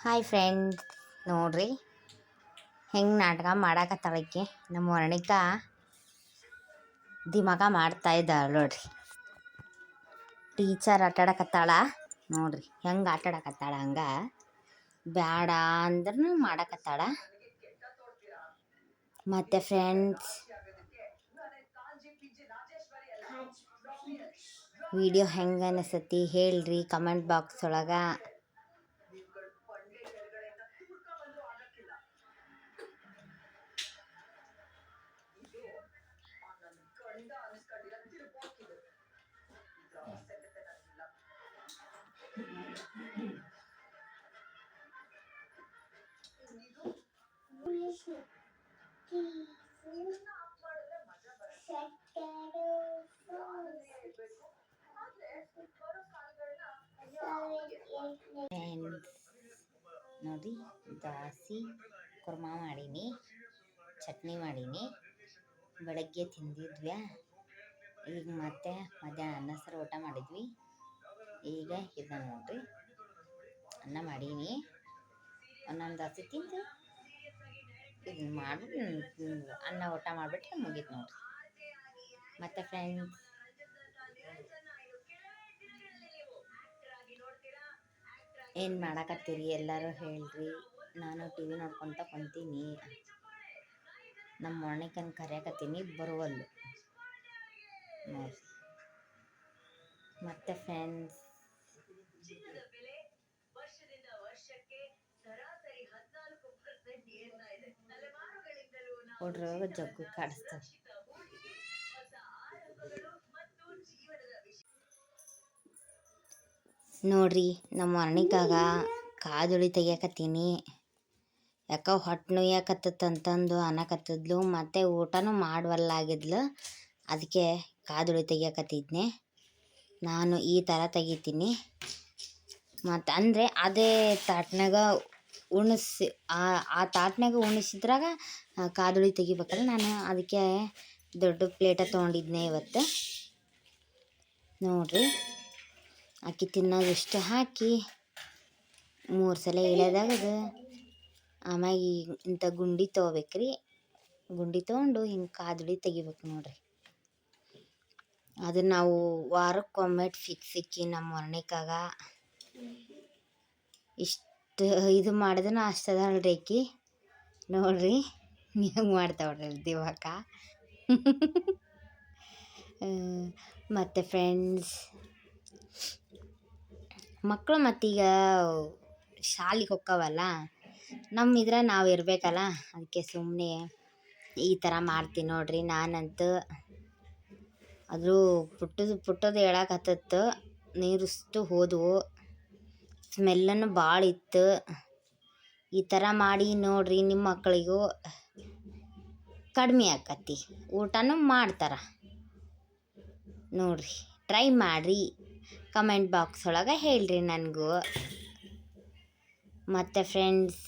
Hi friends, ನೋಡ್ರಿ ಹೆಂಗೆ ನಾಟಕ ಮಾಡಾಕತ್ತಾಳಕ್ಕೆ ನಮ್ಮ ವರ್ಣಿಕಾ ದಿಮಾಕ ಮಾಡ್ತಾ ಇದ್ದಾಳೆ ನೋಡ್ರಿ. ಟೀಚರ್ ಆಟಾಡಕತ್ತಾಳ ನೋಡ್ರಿ, ಹೆಂಗೆ ಆಟಾಡಕತ್ತಾಳ ಹಂಗೆ ಬ್ಯಾಡ ಅಂದ್ರೂ ಮಾಡಾಕತ್ತಾಳ. ಮತ್ತು ಫ್ರೆಂಡ್ಸ್, ವಿಡಿಯೋ ಹೆಂಗೆ ಅನಿಸತಿ ಹೇಳ್ರಿ ಕಮೆಂಟ್ ಬಾಕ್ಸ್ ಒಳಗೆ. ನೋಡಿ, ದಾಸಿ ಕುರ್ಮಾ ಮಾಡೀನಿ, ಚಟ್ನಿ ಮಾಡೀನಿ, ಬೆಳಗ್ಗೆ ತಿಂದಿದ್ವಿ. ಈಗ ಮತ್ತೆ ಮಧ್ಯಾಹ್ನ ಅನ್ನ ಸಾರು ಊಟ ಮಾಡಿದ್ವಿ. ಈಗ ಇದನ್ನು ನೋಡ್ರಿ ಅನ್ನ ಮಾಡೀನಿ, ಒಂದೊಂದು ದಾಸಿ ತಿಂದು ಇದನ್ನ ಮಾಡಿಬಿಟ್ಟು ಅನ್ನ ಊಟ ಮಾಡಿಬಿಟ್ರೆ ಮುಗೀತು ನೋಡ್ರಿ. ಮತ್ತು ಫ್ರೆಂಡ್ಸ್, ಏನು ಮಾಡಾಕತ್ತೀರಿ ಎಲ್ಲರೂ ಹೇಳ್ರಿ. ನಾನು ಟಿ ವಿ ನೋಡ್ಕೊತ ಕುಂತೀನಿ. ನಮ್ಮ ವರ್ಣಿಕನ ಕರೆಯಕತ್ತೀನಿ, ಬರುವಲ್ಲು ನೋಡ್ರಿ. ಮತ್ತು ಫ್ರೆಂಡ್ಸ್, ಹುಡ್ರು ಜಗ್ಗು ಕಾಡಿಸ್ತಾರೆ. ನೋಡ್ರಿ, ನಮ್ಮ ವರ್ಣಿಕಾಗ ಕಾದುಳಿ ತೆಗಿಯಕತ್ತೀನಿ. ಯಾಕೆ ಹೊಟ್ಟೆ ನೋಯ್ಯಾಕತ್ತಂತಂದು ಅನ್ನಕತ್ತಿದ್ಲು. ಮತ್ತು ಊಟನೂ ಮಾಡುವಲ್ಲಾಗಿದ್ಲು. ಅದಕ್ಕೆ ಕಾದುಳಿ ತೆಗಿಯಕತ್ತಿದ್ನೆ. ನಾನು ಈ ಥರ ತೆಗಿತೀನಿ. ಮತ್ತು ಅಂದರೆ ಅದೇ ತಾಟ್ನಾಗ ಉಣಿಸಿ ಆ ತಾಟ್ನಾಗ ಉಣಿಸಿದ್ರಾಗ ಕಾದುಳಿ ತೆಗಿಬೇಕಲ್ಲ. ನಾನು ಅದಕ್ಕೆ ದೊಡ್ಡ ಪ್ಲೇಟ ತೊಗೊಂಡಿದ್ನೆ ಇವತ್ತು. ನೋಡ್ರಿ, ಅಕ್ಕಿ ತಿನ್ನೋದಿಷ್ಟು ಹಾಕಿ 3 ಸಲ ಇಳೆದಾಗದು. ಆಮ್ಯಾಗ ಇಂಥ ಗುಂಡಿ ತೊಗೋಬೇಕ್ರಿ. ಗುಂಡಿ ತೊಗೊಂಡು ಹಿಂಗೆ ಕಾದುಳಿ ತೆಗಿಬೇಕು ನೋಡ್ರಿ. ಅದು ನಾವು ವಾರಕ್ಕೊಮ್ಮೆ ಫಿಕ್ಸ್ ಇಕ್ಕಿ ನಮ್ಮ ವರ್ಣಿಕಾಗ ಇಷ್ಟು ಇದು ಮಾಡಿದ್ರೂ ಅಷ್ಟದಲ್ರಿ ಆಕಿ. ನೋಡ್ರಿ ಹೆಂಗೆ ಮಾಡ್ತಾವ್ರಿ ದಿವಾಕ. ಮತ್ತು ಫ್ರೆಂಡ್ಸ್, ಮಕ್ಕಳು ಮತ್ತೀಗ ಶಾಲೆಗೆ ಹೋಕ್ಕವಲ್ಲ, ನಮ್ಮಿದ್ರೆ ನಾವು ಇರಬೇಕಲ್ಲ. ಅದಕ್ಕೆ ಸುಮ್ಮನೆ ಈ ಥರ ಮಾಡ್ತೀನಿ ನೋಡ್ರಿ. ನಾನಂತೂ ಆದರೂ ಪುಟ್ಟದು ಹೇಳಕತ್ತತ್ತು, ನೀರಿಷ್ಟು ಹೋದವು, ಸ್ಮೆಲ್ಲನ್ನು ಭಾಳ ಇತ್ತು. ಈ ಥರ ಮಾಡಿ ನೋಡ್ರಿ, ನಿಮ್ಮ ಮಕ್ಕಳಿಗೂ ಕಡಿಮೆ ಆಕತಿ, ಊಟನೂ ಮಾಡ್ತಾರೆ ನೋಡ್ರಿ. ಟ್ರೈ ಮಾಡಿರಿ, ಕಮೆಂಟ್ ಬಾಕ್ಸ್ ಒಳಗೆ ಹೇಳ್ರಿ ನನಗೂ. ಮತ್ತು ಫ್ರೆಂಡ್ಸ್,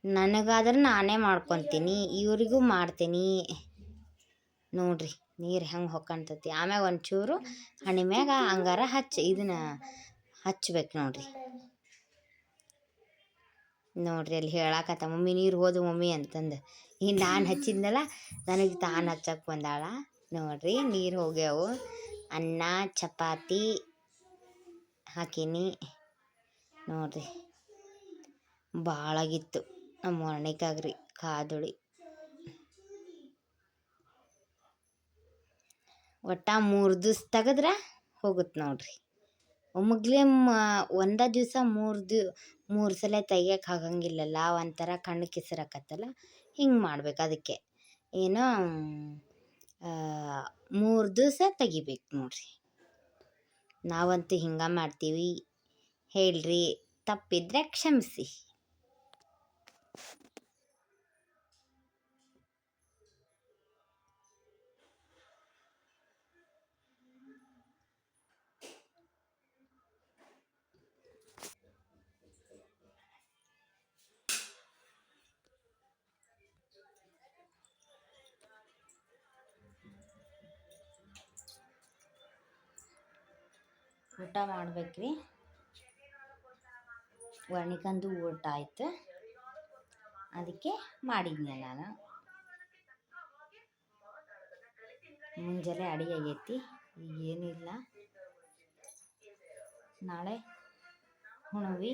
ನನಗಾದ್ರೆ ನಾನೇ ಮಾಡ್ಕೊತೀನಿ, ಇವ್ರಿಗೂ ಮಾಡ್ತೀನಿ ನೋಡ್ರಿ. ನೀರು ಹೆಂಗೆ ಹೊಕ್ಕಂತತಿ. ಆಮ್ಯಾಗ ಒಂಚೂರು ಹಣೆ ಮ್ಯಾಗ ಹಂಗಾರ ಇದನ್ನು ಹಚ್ಬೇಕು ನೋಡ್ರಿ. ನೋಡ್ರಿ ಅಲ್ಲಿ ಹೇಳಾಕತ್ತ, ಮಮ್ಮಿ ನೀರು ಹೋದು ಮಮ್ಮಿ ಅಂತಂದು. ಈಗ ನಾನು ಹಚ್ಚಿದ್ನಲ್ಲ, ನನಗೆ ತಾನು ಹಚ್ಚಕ್ಕೆ ಬಂದಾಳ ನೋಡ್ರಿ. ನೀರು ಹೋಗ್ಯಾವು. ಅನ್ನ ಚಪಾತಿ ಹಾಕೀನಿ ನೋಡ್ರಿ. ಭಾಳಾಗಿತ್ತು ನಮ್ಮ ವರ್ಣಿಕಾಗ್ರಿ ಕಾದುಳಿ. ಒಟ್ಟು 3 ದಿವ್ಸ ತೆಗೆದ್ರೆ ಹೋಗುತ್ತೆ ನೋಡ್ರಿ. ಒಮ್ಮಗ್ಲೇ ಒಂದೇ ದಿವಸ 3 ಸಲ ತೆಗಿಯಕ್ಕೆ ಆಗಂಗಿಲ್ಲಲ್ಲ. ಒಂಥರ ಕಣ್ಣು ಕಿಸರಾಕತ್ತಲ್ಲ, ಹಿಂಗೆ ಮಾಡ್ಬೇಕು. ಅದಕ್ಕೆ ಏನೋ 3 ದಿವಸ ತೆಗಿಬೇಕು ನೋಡ್ರಿ. ನಾವಂತೂ ಹಿಂಗೆ ಮಾಡ್ತೀವಿ. ಹೇಳ್ರಿ, ತಪ್ಪಿದ್ರೆ ಕ್ಷಮಿಸಿ. ಊಟ ಮಾಡ್ಬೇಕ್ರಿ. ವರ್ಣಿಕಂದು ಊಟ ಆಯ್ತು, ಅದಕ್ಕೆ ಮಾಡಿದ್ನಿ ನಾನು. ಮುಂಜಾನೆ ಅಡಿಗೆ ಆಗೈತಿ, ಈಗ ಏನಿಲ್ಲ. ನಾಳೆ ಹುಣವಿ